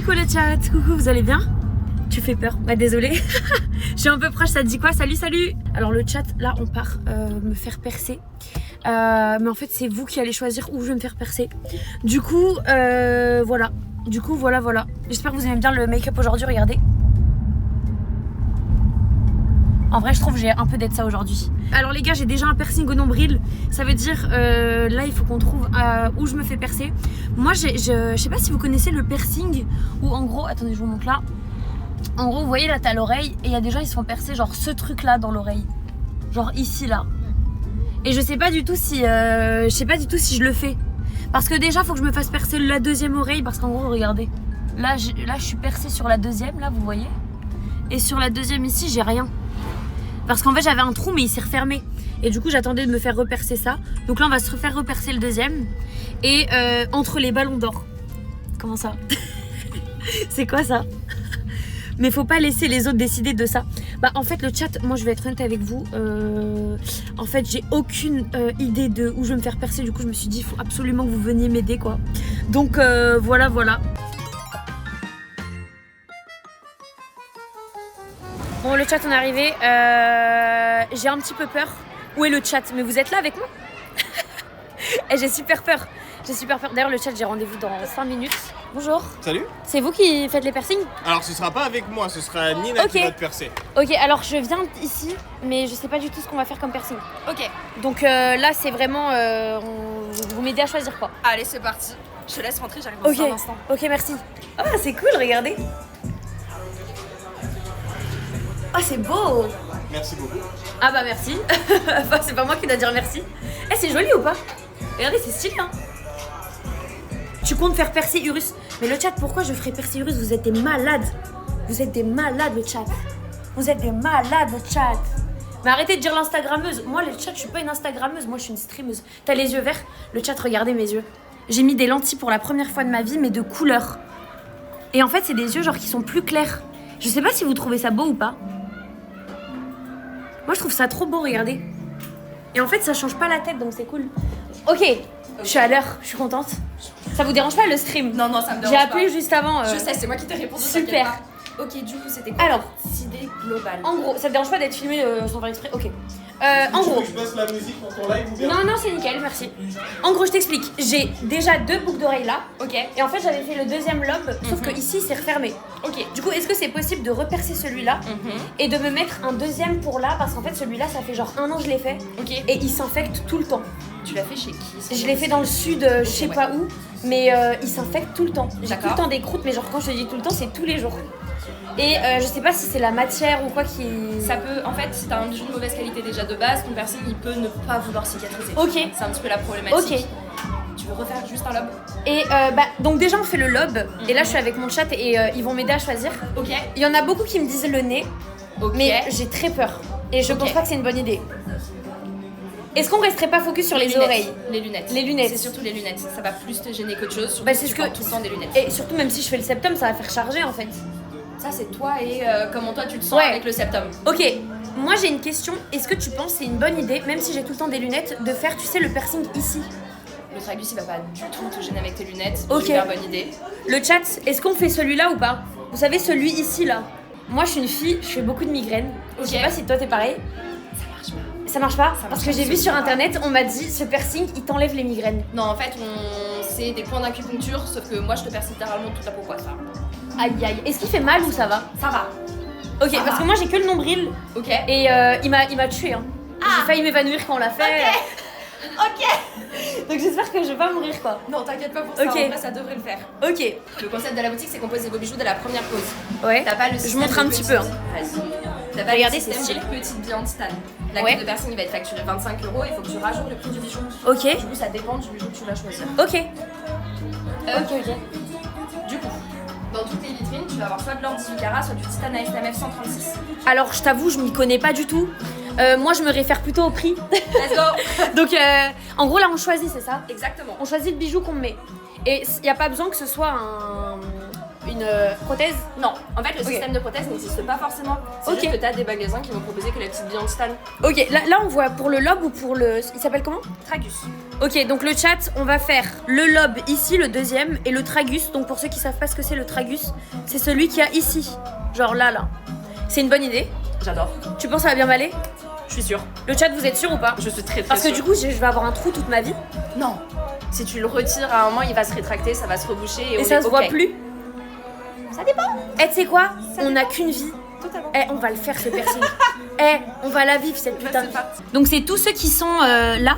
Coucou le chat, coucou, vous allez bien? Tu fais peur? Bah désolée. Je suis un peu proche, ça te dit quoi? Salut, salut. Alors le chat, là on part me faire percer. Mais en fait c'est vous qui allez choisir où je vais me faire percer. Du coup, voilà. Voilà. J'espère que vous aimez bien le make-up aujourd'hui, regardez. En vrai je trouve que j'ai un peu d'être ça aujourd'hui. Alors les gars, j'ai déjà un piercing au nombril. Ça veut dire là il faut qu'on trouve où je me fais percer. Moi je sais pas si vous connaissez le piercing où en gros, attendez je vous montre là. En gros vous voyez là t'as l'oreille et il y a des gens ils se font percer genre ce truc là dans l'oreille. Genre ici là. Et je sais pas du tout si je le fais. Parce que déjà faut que je me fasse percer la deuxième oreille parce qu'en gros regardez. Là je suis percée sur la deuxième là vous voyez. Et sur la deuxième ici j'ai rien. Parce qu'en fait j'avais un trou mais il s'est refermé. Et du coup j'attendais de me faire repercer ça. Donc là on va se refaire repercer le deuxième. Et entre les ballons d'or. Comment ça? C'est quoi ça? Mais faut pas laisser les autres décider de ça. Bah en fait le chat, moi je vais être honnête avec vous. En fait j'ai aucune idée de où je vais me faire percer. Du coup je me suis dit il faut absolument que vous veniez m'aider quoi. Donc voilà. Bon le chat on est arrivé, j'ai un petit peu peur. Où est le chat? Mais vous êtes là avec moi? Et j'ai super peur. D'ailleurs le chat j'ai rendez-vous dans 5 minutes. Bonjour. Salut. C'est vous qui faites les piercings? Alors ce sera pas avec moi, ce sera Nina qui va te percer. Ok, alors je viens ici, mais je sais pas du tout ce qu'on va faire comme piercing. Ok. Donc là c'est vraiment, vous m'aidez à choisir quoi. Allez c'est parti. Je te laisse rentrer, j'arrive dans un instant. Ok merci. Oh c'est cool, regardez. Oh c'est beau. Merci beaucoup. Ah bah merci. Enfin c'est pas moi qui dois dire merci. Eh c'est joli ou pas? Regardez c'est stylé hein. Tu comptes faire percer Urus? Mais le chat, pourquoi je ferais percer Urus? Vous êtes des malades. Vous êtes des malades le chat. Vous êtes des malades le chat. Mais arrêtez de dire l'instagrammeuse. Moi le chat je suis pas une instagrammeuse, moi je suis une streameuse. T'as les yeux verts? Le chat regardez mes yeux. J'ai mis des lentilles pour la première fois de ma vie mais de couleur. Et en fait c'est des yeux genre qui sont plus clairs. Je sais pas si vous trouvez ça beau ou pas. Moi je trouve ça trop beau, regardez. Et en fait ça change pas la tête donc c'est cool. Ok, je suis à l'heure, je suis contente. Ça vous dérange pas le stream? Non, ça me dérange pas. J'ai appelé juste avant. Je sais, c'est moi qui t'ai répondu. Super. Ok, du coup, c'était quoi Alors, cette idée globale? En gros, ça te dérange pas d'être filmé sans faire exprès? Ok. En gros. Je baisse la musique pour ton live ou bien? Non, c'est nickel, merci. En gros, je t'explique. J'ai déjà 2 boucles d'oreilles là. Ok. Et en fait, j'avais fait le deuxième lobe, sauf que ici, c'est refermé. Ok. Du coup, est-ce que c'est possible de repercer celui-là et de me mettre un deuxième pour là? Parce qu'en fait, celui-là, ça fait genre 1 an que je l'ai fait. Ok. Et il s'infecte tout le temps. Tu l'as fait chez qui? Je l'ai fait dans le sud, je sais pas où, mais il s'infecte tout le temps. J'ai tout le temps des croûtes, mais genre quand je te dis tout le temps, c'est tous les jours. Et je sais pas si c'est la matière ou quoi qui... Ça peut, en fait, si t'as un bijou de mauvaise qualité déjà de base, ton piercing il peut ne pas vouloir cicatriser. Ok. C'est un petit peu la problématique. Ok. Tu veux refaire juste un lobe? Et donc déjà on fait le lobe, et là je suis avec mon chat et ils vont m'aider à choisir. Ok. Il y en a beaucoup qui me disent le nez, mais j'ai très peur. Et je pense pas que c'est une bonne idée. Est-ce qu'on resterait pas focus sur les oreilles? Les lunettes. Les lunettes. C'est surtout les lunettes. Ça va plus te gêner qu'autre chose. Surtout Bah, si c'est tu ce que... portes tout le temps des lunettes. Et surtout même si je fais le septum, ça va faire charger en fait. Ça c'est toi et comment toi tu te sens avec le septum. Ok, moi j'ai une question. Est-ce que tu penses que c'est une bonne idée, même si j'ai tout le temps des lunettes, de faire, tu sais, le piercing ici? Le tragus il va pas du tout te gêner avec tes lunettes. Ok. Super bonne idée. Le chat, est-ce qu'on fait celui-là ou pas? Vous savez, celui ici là. Moi je suis une fille, je fais beaucoup de migraines. Ok. Je sais pas si toi t'es pareil. Ça marche pas? Parce que j'ai vu sur internet, on m'a dit ce piercing il t'enlève les migraines. Non en fait c'est des points d'acupuncture sauf que moi je te perce littéralement toute la peau quoi ça. Aïe aïe. Est-ce qu'il fait mal ou ça va? Ça va. Ok, Ça parce va. que moi j'ai que le nombril. Ok. Et il m'a tué hein. J'ai failli m'évanouir quand on l'a fait. Ok. Donc j'espère que je vais pas mourir quoi. Non t'inquiète pas pour ça, Ok. en vrai ça devrait le faire. Ok. Le concept de la boutique c'est qu'on pose vos bijoux dès la première pause. Ouais. T'as pas le Je système montre un de petit petite- peu. Hein. Vas-y. T'as pas Regardez, le c'est système stylé. de petite bille en titane. La Ouais. carte de piercing il va être facturé 25 €, il faut que tu rajoutes le prix du bijou. Ok. Du coup ça dépend du bijou que tu vas choisir. Ok. Ok. Du coup, dans toutes les vitrines, tu vas avoir soit de l'or 18 carats, soit du titane ASMF 136. Alors je t'avoue, je m'y connais pas du tout. Moi je me réfère plutôt au prix. Let's go. Donc en gros là on choisit, c'est ça? Exactement. On choisit le bijou qu'on met. Et il n'y a pas besoin que ce soit une prothèse? Non, en fait le Ok. système de prothèse n'existe pas forcément. C'est Ok. juste que t'as des magasins qui vont proposer que la petite bille en titane. Ok, là on voit pour le lobe ou pour le... Il s'appelle comment? Tragus. Ok, donc le chat, on va faire le lobe ici, le deuxième, et le tragus. Donc pour ceux qui savent pas ce que c'est le tragus, c'est celui qu'il y a ici. Genre là. C'est une bonne idée. J'adore. Tu penses que ça va bien m'aller? Je suis sûre. Le chat, vous êtes sûr ou pas? Je suis très Parce que sûre. du coup, je vais avoir un trou toute ma vie. Non. Si tu le retires à un moment, il va se rétracter, ça va se reboucher et, Et on ça est se voit ok. plus. Ça dépend. Eh, tu sais quoi? On n'a qu'une vie. Totalement. Eh, on va le faire ce piercing. On va la vivre cette putain. c'est parti. Donc c'est tous ceux qui sont là.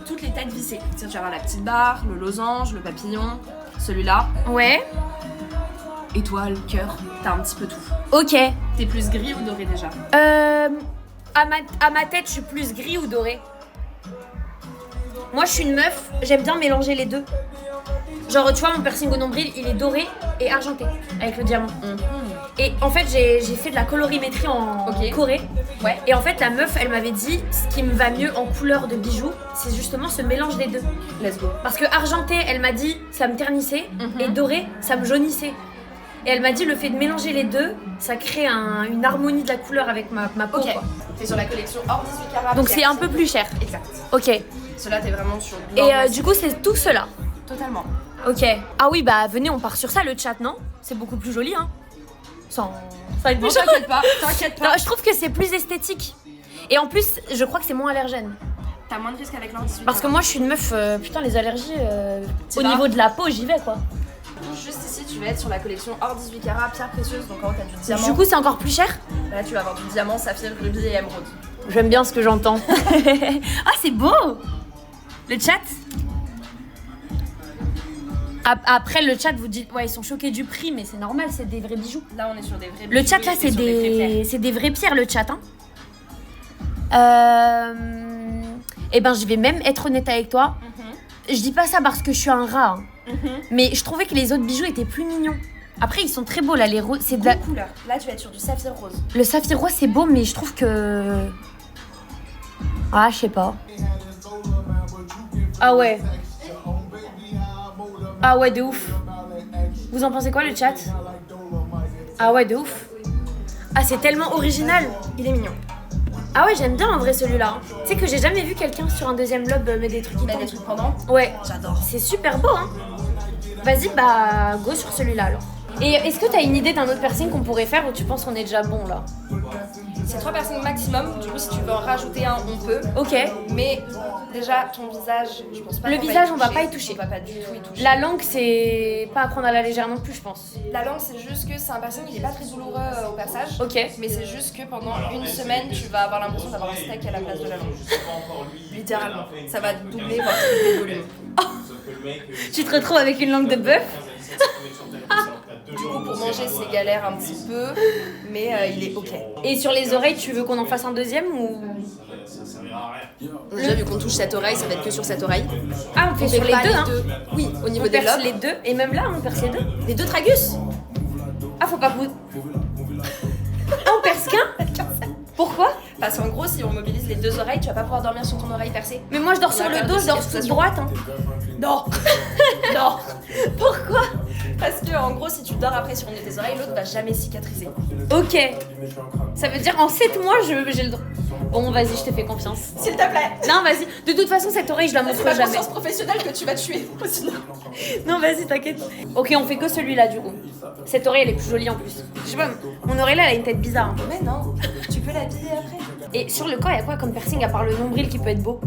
Toutes les têtes vissées. Tu vas avoir la petite barre, le losange, le papillon, celui-là, Ouais. étoile, cœur, t'as un petit peu tout. Ok. T'es plus gris ou doré déjà? À ma tête, je suis plus gris ou doré. Moi, je suis une meuf, j'aime bien mélanger les deux. Genre, tu vois, mon piercing au nombril, il est doré et argenté, avec le diamant. Et en fait, j'ai fait de la colorimétrie en Ok. Corée. Ouais. Et en fait, la meuf, elle m'avait dit, ce qui me va mieux en couleur de bijoux, c'est justement ce mélange des deux. Let's go. Parce que argenté, elle m'a dit, ça me ternissait, Mhm. et doré, ça me jaunissait. Et elle m'a dit, le fait de mélanger les deux, ça crée une harmonie de la couleur avec ma peau. Ok. Quoi. T'es sur la collection hors 18 carats. Donc pierre, c'est un peu plus cher. Exact. Ok. Cela, t'es vraiment sur. Et du coup, c'est tout cela. Totalement. Ok. Ah oui, bah venez, on part sur ça, le chat, non? C'est beaucoup plus joli, hein? Sans être Non, méchant. t'inquiète pas, t'inquiète Non, pas. je trouve que c'est plus esthétique. Et en plus, je crois que c'est moins allergène. T'as moins de risques avec l'hors 18 Parce que moi, je suis une meuf, putain, les allergies, Tu au vas niveau de la peau, j'y vais, quoi. Juste ici, tu vas être sur la collection hors 18 carats, pierre précieuse. Donc en haut, t'as du diamant. Du coup, c'est encore plus cher? Là, tu vas avoir du diamant, saphir, rubis et émeraude. J'aime bien ce que j'entends. Ah, c'est beau! Le chat? Après, le chat, vous dites, ouais, ils sont choqués du prix, mais c'est normal, c'est des vrais bijoux. Là, on est sur des vrais Le bijoux chat, là, et c'est sur vrais pierres. des vraies pierres, le chat, hein. Eh ben, je vais même être honnête avec toi. Je dis pas ça parce que je suis un rat, hein. Mais je trouvais que les autres bijoux étaient plus mignons. Après, ils sont très beaux, là, les roses. C'est de la... Couleur. Là, tu vas être sur du saphir rose. Le saphir rose, c'est beau, mais je trouve que... Ah, je sais pas. Ah ouais. Ah ouais, de ouf. Vous en pensez quoi, le chat? Ah ouais, de ouf. Ah, c'est tellement original. Il est mignon. Ah ouais, j'aime bien en vrai celui-là. Tu sais que j'ai jamais vu quelqu'un sur un deuxième lobe mettre des trucs qui Mais des pendent. trucs pendant. Ouais, J'adore. c'est super beau, hein. Vas-y, bah, go sur celui-là alors. Et est-ce que t'as une idée d'un autre piercing qu'on pourrait faire ou tu penses qu'on est déjà bon là? C'est 3 personnes maximum. Du coup, si tu veux en rajouter un, on peut. Ok. Mais déjà, ton visage, je pense pas. Le qu'on va visage, y on va toucher. pas y toucher. On va pas du tout y toucher. La langue, c'est pas à prendre à la légère non plus, je pense. La langue, c'est juste que c'est un piercing qui est pas très douloureux au passage. Ok. Mais c'est juste que pendant une semaine, tu vas avoir l'impression d'avoir un steak à la place de la langue. Littéralement. Ça va doubler, voire tripler le volume. Tu te retrouves avec une langue de bœuf? Du coup, pour manger, c'est galère un petit peu, mais il est ok. Et sur les oreilles, tu veux qu'on en fasse un deuxième ou... Déjà, vu qu'on touche cette oreille, ça va être que sur cette oreille. Ah, on fait sur les pas deux, hein. Oui, au niveau On des perce lobes. les deux, et même là, on perce les deux. Les deux tragus. Ah, faut pas que vous... Ah, on perce qu'un? Pourquoi? Parce qu'en gros, si on mobilise les deux oreilles, tu vas pas pouvoir dormir sur ton oreille percée. Mais moi, je dors On sur va le faire dos, des je dors toute cicatrisations. droite, hein. Non. Non. Pourquoi? Parce que en gros, si tu dors après sur une de tes oreilles, l'autre va jamais cicatriser. Ok. Ça veut dire en 7 mois, j'ai le droit. Bon, vas-y, je te fais confiance. S'il te plaît. Non, vas-y. De toute façon, cette oreille, je la C'est montre ma jamais. conscience professionnelle que tu vas tuer. Sinon. Non, vas-y, t'inquiète. Ok, on fait que celui-là, du coup. Cette oreille, elle est plus jolie en plus. Je sais pas, mon oreille là, elle a une tête bizarre. hein. Mais non, tu peux l'habiller après. Et sur le corps, il y a quoi comme piercing à part le nombril qui peut être beau?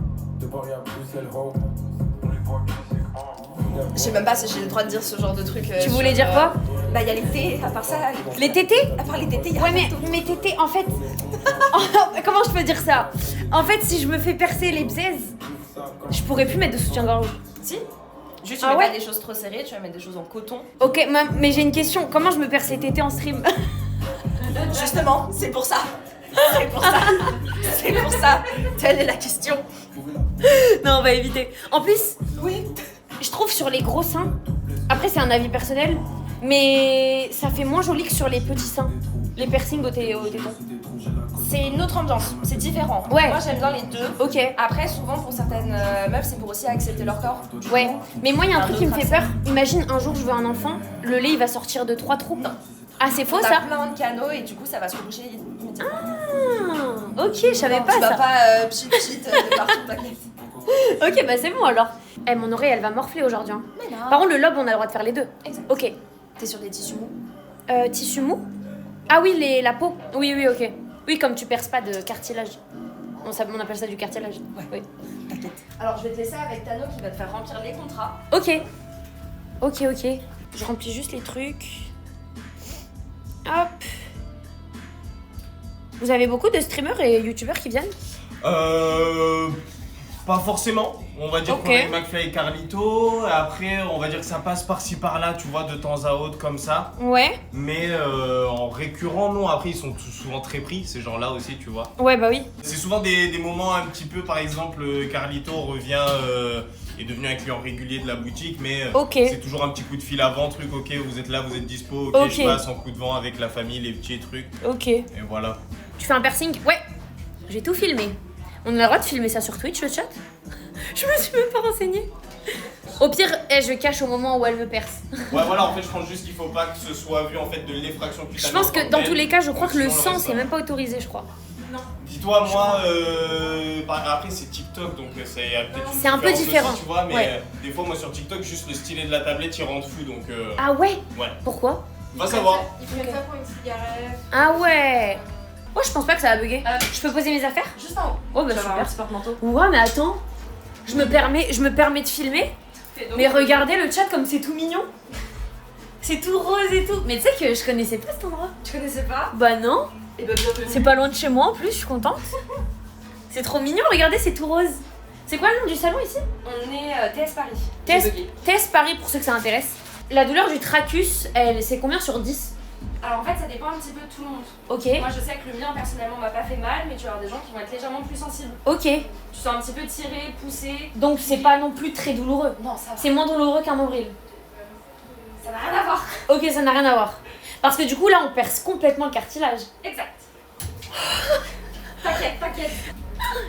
Je sais même pas si j'ai le droit de dire ce genre de truc. Tu voulais dire quoi? Bah, il y a les thés, à part ça. Les tétés? À part les tétés, il y a Ouais, rien mais d'autre. mes tétés, en fait. Comment je peux dire ça? En fait, si je me fais percer les bzaises, je pourrais plus mettre de soutien-gorge. Si. Juste, tu Ah mets ouais pas des choses trop serrées, tu vas mettre des choses en coton. Ok, mais j'ai une question. Comment je me perce les tétés en stream? Justement, c'est pour ça. C'est pour ça. C'est pour ça. Telle est la question. Non, on va éviter. En plus, Oui. je trouve sur les gros seins, après c'est un avis personnel, Mais ça fait moins joli que sur les petits seins. Les piercings au téton. C'est une autre ambiance, c'est différent. Ouais. Moi j'aime bien les deux. Ok. Après, souvent pour certaines meufs, c'est pour aussi accepter leur corps. Ouais. Mais moi, il y a un truc qui me fait autre peur. Imagine un jour, je veux un enfant, le lait il va sortir de 3 trous. Ah, c'est faux T'as ça? plein de canaux et du coup ça va se reboucher immédiatement. Ah, ok, je savais pas tu ça. vas pas pchit de partout, t'inquiète. Ok, bah c'est bon alors. Eh, mon oreille elle va morfler aujourd'hui. Hein. Mais non. Par contre, le lobe, on a le droit de faire les deux. Exact. Ok. T'es sur des tissus mous. Tissu mou? Ah oui, la peau. Oui, ok. Oui, comme tu perces pas de cartilage. On appelle ça du cartilage. Ouais. Oui. T'inquiète. Alors je vais te laisser avec Tano qui va te faire remplir les contrats. Ok. Je remplis juste les trucs. Hop. Vous avez beaucoup de streamers et youtubeurs qui viennent? Pas forcément. On va dire Ok. qu'on a McFly et Carlito. Après, on va dire que ça passe par-ci par-là, tu vois, de temps à autre comme ça. Ouais. Mais en récurrent, non. Après, ils sont souvent très pris, ces gens-là aussi, tu vois. Ouais, bah oui. C'est souvent des moments un petit peu, par exemple, Carlito revient, est devenu un client régulier de la boutique, mais Ok. c'est toujours un petit coup de fil avant, truc, ok, vous êtes là, vous êtes dispo, ok, Ok. je passe en coup de vent avec la famille, les petits trucs, Ok. et voilà. Tu fais un piercing? Ouais. J'ai tout filmé. On a le droit de filmer ça sur Twitch, le chat? Je me suis même pas renseignée. Au pire, je cache au moment où elle me perce. Ouais, voilà, en fait, je pense juste qu'il faut pas que ce soit vu en fait de l'effraction cutanée. Je pense que dans tous les cas, je crois que le Sinon, sang, reste c'est pas. même pas autorisé, je crois. Dis-toi, moi, après c'est TikTok, donc c'est peut-être une C'est un peu différence différent. aussi, tu vois, mais Ouais. des fois, moi sur TikTok, juste le stylet de la tablette, il rend fou, donc Ah ouais? ouais. Pourquoi? Va savoir. Il faut mettre ça pour une cigarette. Ah ouais. Oh, je pense pas que ça va bugger. Je peux poser mes affaires? Juste en haut. Oh bah Tu vas avoir un super. petit porte-manteau. Ouais, mais attends. Je me permets de filmer. Mais regardez le chat comme c'est tout mignon. C'est tout rose et tout. Mais tu sais que je connaissais pas cet endroit. Tu connaissais pas? Bah non. Et bah bienvenue. C'est pas loin de chez moi en plus, je suis contente. C'est trop mignon, regardez, c'est tout rose. C'est quoi le nom du salon ici? On est TS Paris. TS Paris pour ceux que ça intéresse. La douleur du tracus, c'est combien sur 10? Alors en fait ça dépend un petit peu de tout le monde. Ok. Moi je sais que le mien personnellement m'a pas fait mal, mais tu vas avoir des gens qui vont être légèrement plus sensibles. Ok. Tu sens un petit peu tiré, poussé. Donc c'est pas non plus très douloureux. Non, ça va. C'est moins douloureux qu'un nombril. Ça n'a rien à voir. Ok, ça n'a rien à voir. Parce que du coup là on perce complètement le cartilage. Exact. T'inquiète, t'inquiète.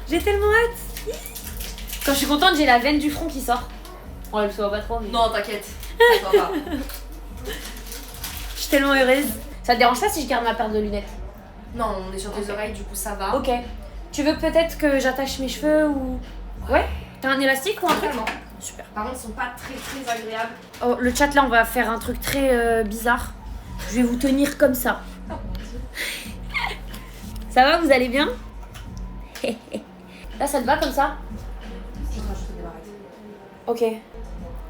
J'ai tellement hâte. Quand je suis contente, j'ai la veine du front qui sort. On le voit pas trop, mais... Non, t'inquiète. Ça va pas. Je suis tellement heureuse. Ça te dérange pas si je garde ma paire de lunettes? Non, on est sur tes oreilles, du coup ça va. Ok. Tu veux peut-être que j'attache mes cheveux ou... Ouais? T'as un élastique ou un truc? Totalement. Super. Par contre, ils sont pas très agréables. Oh, le chat là, on va faire un truc très bizarre. Je vais vous tenir comme ça. Ça va, vous allez bien? Là, ça te va comme ça? Je vais te rajouter des barrettes. Ok.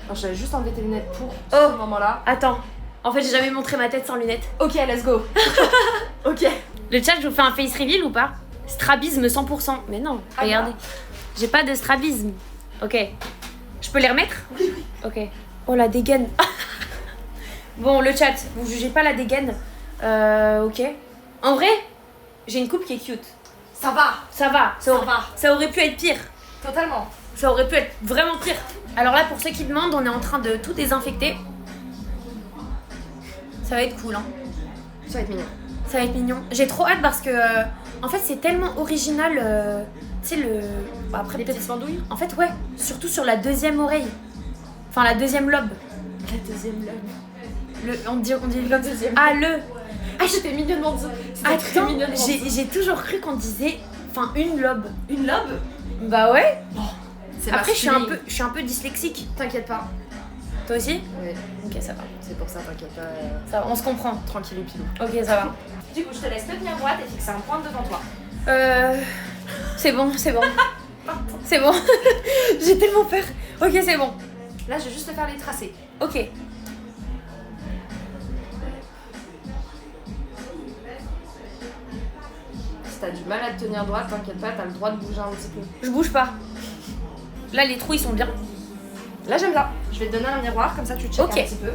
Alors, j'avais juste enlevé tes lunettes pour Oh. ce moment-là. Attends. En fait, j'ai jamais montré ma tête sans lunettes. Ok, let's go. Ok. Le chat, je vous fais un face reveal ou pas? Strabisme 100%. Mais non, Ah, regardez. bah. J'ai pas de strabisme. Ok. Je peux les remettre? Oui. Ok. Oh, la dégaine. Bon, le chat, vous jugez pas la dégaine. Ok. En vrai, j'ai une coupe qui est cute. Ça va. Ça va. Ça va. Ça aurait pu être pire. Totalement. Ça aurait pu être vraiment pire. Alors là, pour ceux qui demandent, on est en train de tout désinfecter. Ça va être cool, hein. Ça va être mignon. Ça va être mignon. J'ai trop hâte parce que, en fait, c'est tellement original. Tu sais, le. Bah, après, Les peut-être. petites bandouilles. En fait, ouais. Surtout sur la deuxième oreille. Enfin, la deuxième lobe. La deuxième lobe. On dit comme Deuxième. Ah, le. Ah, j'étais mignonnement dit. C'était très Attends, mignonnement dit. j'ai toujours cru qu'on disait. Enfin, une lobe. Une lobe. Bah ouais. C'est Après, je masculin. suis un peu dyslexique. T'inquiète pas. Toi aussi? Oui. Ok, ça va. C'est pour ça, t'inquiète pas. Ça va, on se comprend. Tranquille et pilou. Ok, ça va. Du coup, je te laisse te tenir droite et fixer un point devant toi. C'est bon, c'est bon. C'est bon. J'ai tellement peur. Ok, c'est bon. Là, je vais juste te faire les tracés. Ok. Si t'as du mal à te tenir droite, t'inquiète pas, t'as le droit de bouger un petit peu. Je bouge pas. Là, les trous, ils sont bien. Là, j'aime bien. Je vais te donner un miroir, comme ça tu checkes Ok. un petit peu.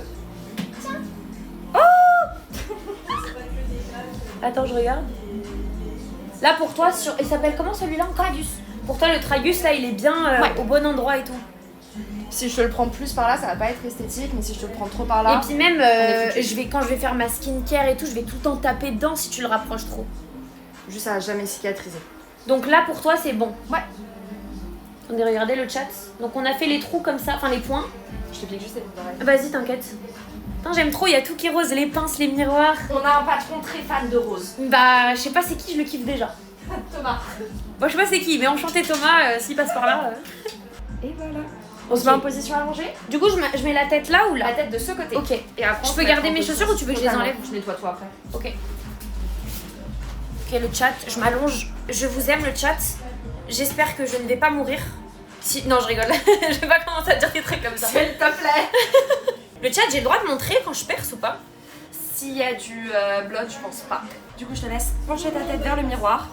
Attends, je regarde. Là, pour toi, il s'appelle comment celui-là encore? Tragus. Pour toi, le tragus, là, il est bien Ouais. au bon endroit et tout. Si je te le prends plus par là, ça va pas être esthétique, mais si je te le prends trop par là... Et puis même, foutu. quand je vais faire ma skincare et tout, je vais tout le temps taper dedans si tu le rapproches trop. Juste, ça va jamais cicatriser. Donc là, pour toi, c'est bon. Ouais. Attendez, regardez le chat. Donc on a fait les trous comme ça, enfin les points. Je te pique juste les boucles d'oreilles. Vas-y, t'inquiète. Putain, j'aime trop, il y a tout qui est rose, les pinces, les miroirs. On a un patron très fan de rose. Bah, je sais pas c'est qui, je le kiffe déjà. Thomas. Bon, je sais pas c'est qui, mais enchanté Thomas, s'il passe par là. Et voilà. On se met en position allongée. Du coup, je mets la tête là ou là? La tête de ce côté. Ok. Et après, Je on peux se met garder en mes position. chaussures ou tu veux que je les enlève? Je nettoie toi après. Ok. Ok, le chat, je m'allonge. Je vous aime, le chat. J'espère que je ne vais pas mourir. Si... Non, je rigole. Je vais pas commencer à dire des trucs comme ça. S'il te plaît. Le chat, j'ai le droit de montrer quand je perce ou pas? S'il y a du blood, je pense pas. Du coup, je te laisse pencher ta tête vers le miroir.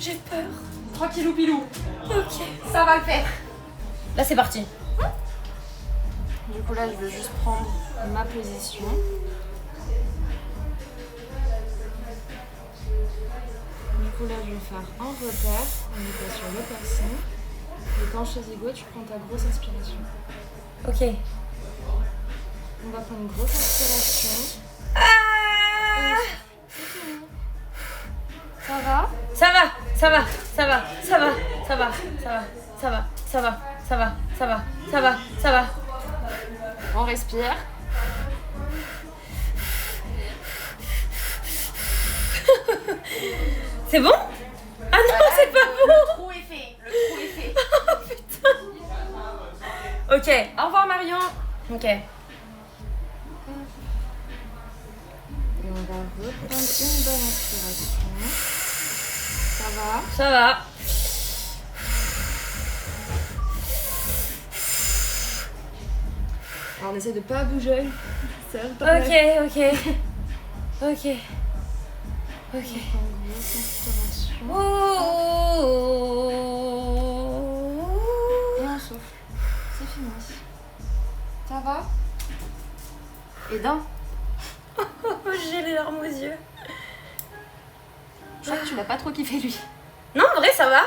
J'ai peur. Tranquillou pilou. Ok. Ça va le faire. Là, c'est parti. Du coup, là, je vais juste prendre ma position. Du coup, là, je vais faire un repère. On est pas sur le piercing. Et quand je te dis go, tu prends ta grosse inspiration. Ok. On va prendre une grosse inspiration. Ça va? Ça va, ça va, ça va, ça va, ça va, ça va, ça va, ça va, ça va, ça va, ça va, ça va. On respire. C'est bon? Ah non, c'est pas bon! Le trou est fait. Le trou est fait. Oh putain! Ok. Au revoir, Marion. Ok. Et on va reprendre une bonne inspiration. Ça va? Ça va. Alors, on essaie de pas bouger. Ok, ok. Ok. Ok. Une grosse inspiration. Oh. Et on souffle. C'est fini. Ça va? Et d'un. J'ai les larmes aux yeux. Je crois que tu l'as pas trop kiffé, lui. Non, en vrai, ça va.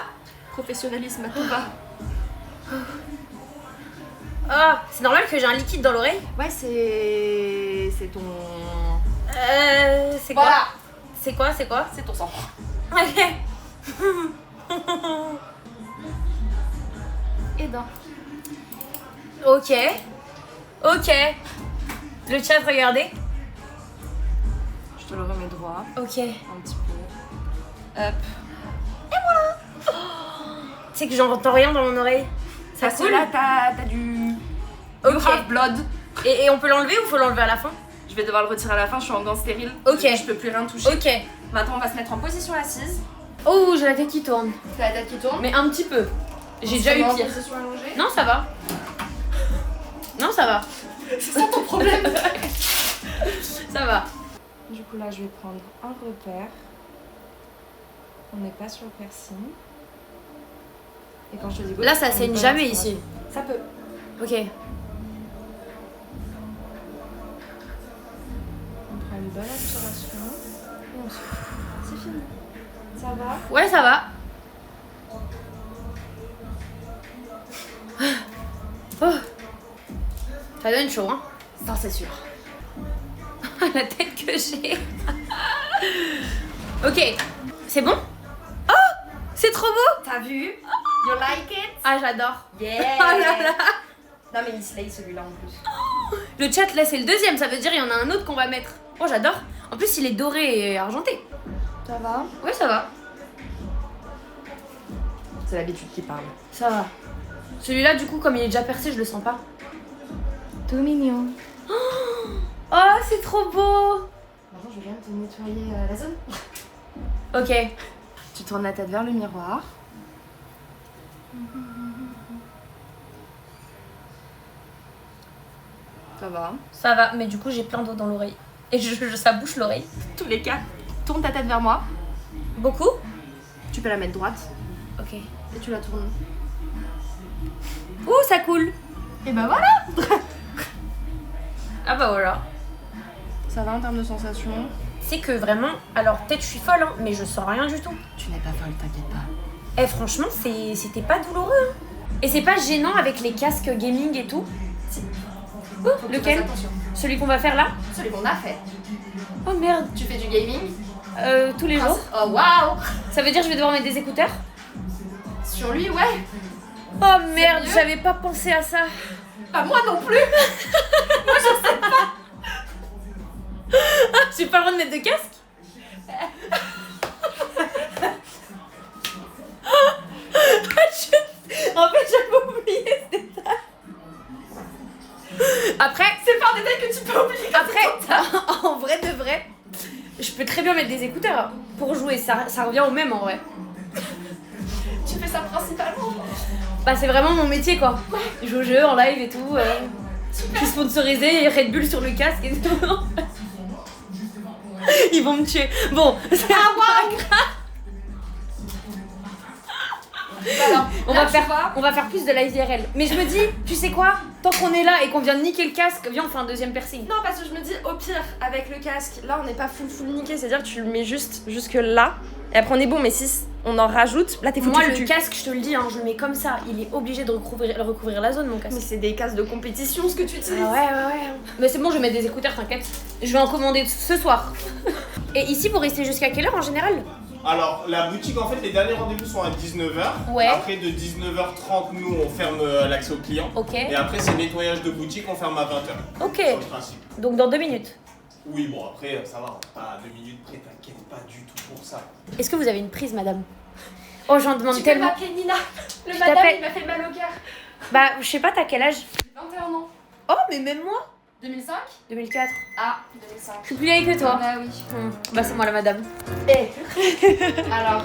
Professionnalisme, tout va. Ah, c'est normal que j'ai un liquide dans l'oreille. Ouais, c'est ton... C'est Voilà. quoi? C'est quoi? C'est quoi? C'est ton sang. Ok. Et d'un. Ok. Ok. Le chat, regardez. Je te le remets droit. Ok. Un petit peu. Hop. Tu sais que j'entends rien dans mon oreille. Ça Parce que coule. là, t'as du... Ok. You have blood. Et on peut l'enlever ou faut l'enlever à la fin? Je vais devoir le retirer à la fin, je suis en gants stérile. Ok. Je peux plus rien toucher. Ok. Maintenant, on va se mettre en position assise. Oh, j'ai la tête qui tourne. T'as la tête qui tourne. Mais un petit peu. J'ai déjà eu En pire. position allongée. Non, ça va. Non, ça va. C'est ça ton problème. Ça va. Du coup, là, je vais prendre un repère. On n'est pas sur le piercing. Et quand je te dis go, Là, tu ça prends une saigne bonne jamais inspiration. ici. Ça peut. Ok. On prend une bonne inspiration. Et on souffle. C'est fini. Ça va? Ouais, ça va. Oh. Ça donne chaud, hein. Ça, c'est sûr. La tête que j'ai. Ok. C'est bon? Oh, c'est trop beau. T'as vu? You like it? Ah, j'adore. Yeah! Oh là là. Non, mais il slay celui-là en plus. Le chat, là, c'est le deuxième. Ça veut dire il y en a un autre qu'on va mettre. Oh, j'adore. En plus, il est doré et argenté. Ça va? Ouais, ça va. C'est l'habitude qui parle. Ça va. Celui-là, du coup, comme il est déjà percé, je le sens pas. Tout mignon. Oh, c'est trop beau. Maintenant, je viens de te nettoyer la zone. Ok. Tu tournes la tête vers le miroir. Ça va. Ça va, mais du coup, j'ai plein d'eau dans l'oreille. Et ça bouche l'oreille. Tous les cas, tourne ta tête vers moi. Beaucoup? Tu peux la mettre droite Ok. et tu la tournes. Ouh, ça coule. Et bah voilà. Ah bah voilà. Ça va en termes de sensation? C'est que vraiment, alors peut-être je suis folle, hein, mais je sens rien du tout. Tu n'es pas folle, t'inquiète pas. Eh franchement, c'était pas douloureux. Hein. Et c'est pas gênant avec les casques gaming et tout? Si. Oh, lequel? Attention. Celui qu'on va faire là? Celui qu'on a fait. Oh merde. Tu fais du gaming? Tous les jours. Oh waouh! Ça veut dire que je vais devoir mettre des écouteurs? Sur lui, ouais. Oh merde, mieux j'avais pas pensé à ça. Bah moi non plus. Moi je sais pas. J'ai pas le droit de mettre de casque? En fait, j'avais oublié ce détail. Après, C'est pas un détail que tu peux oublier. après, en vrai de vrai, je peux très bien mettre des écouteurs pour jouer. Ça revient au même en vrai. Tu fais ça principalement. Bah, c'est vraiment mon métier quoi. Je joue au jeu en live et tout. Je suis sponsorisée, Red Bull sur le casque et tout. Ils vont me tuer. Bon, c'est pas grave. Alors, On va faire plus de live IRL. Mais je me dis, tu sais quoi? Tant qu'on est là et qu'on vient de niquer le casque, viens on fait un deuxième piercing. Non, parce que je me dis, au pire, avec le casque, là on n'est pas full niqué, c'est-à-dire que tu le mets juste jusque là, et après on est bon, mais si on en rajoute, là t'es foutu. Moi le casque, je te le dis, hein, je le mets comme ça. Il est obligé de recouvrir la zone mon casque. Mais c'est des casques de compétition ce que tu utilises. Ah ouais. Mais c'est bon, je vais mettre des écouteurs, t'inquiète. Je vais en commander ce soir. Et ici, vous restez jusqu'à quelle heure en général? Alors, la boutique, en fait, les derniers rendez-vous sont à 19h. Ouais. Après, de 19h30, nous, on ferme l'accès aux clients. Ok. Et après, c'est nettoyage de boutique, on ferme à 20h. Ok. Sur le principe. Donc dans 2 minutes. Oui, bon, après, ça va, pas 2 minutes près, t'inquiète pas du tout pour ça. Est-ce que vous avez une prise, madame? Oh, j'en demande Tu peux tellement. m'appeler Nina. Le Je madame, t'appelle. il m'a fait mal au cœur. Bah, je sais pas, t'as quel âge? 21 ans. Oh, mais même moi. 2005? 2004. Ah, 2005. Je suis plus vieille que toi. Bah oui. Bah, c'est moi la madame. Alors,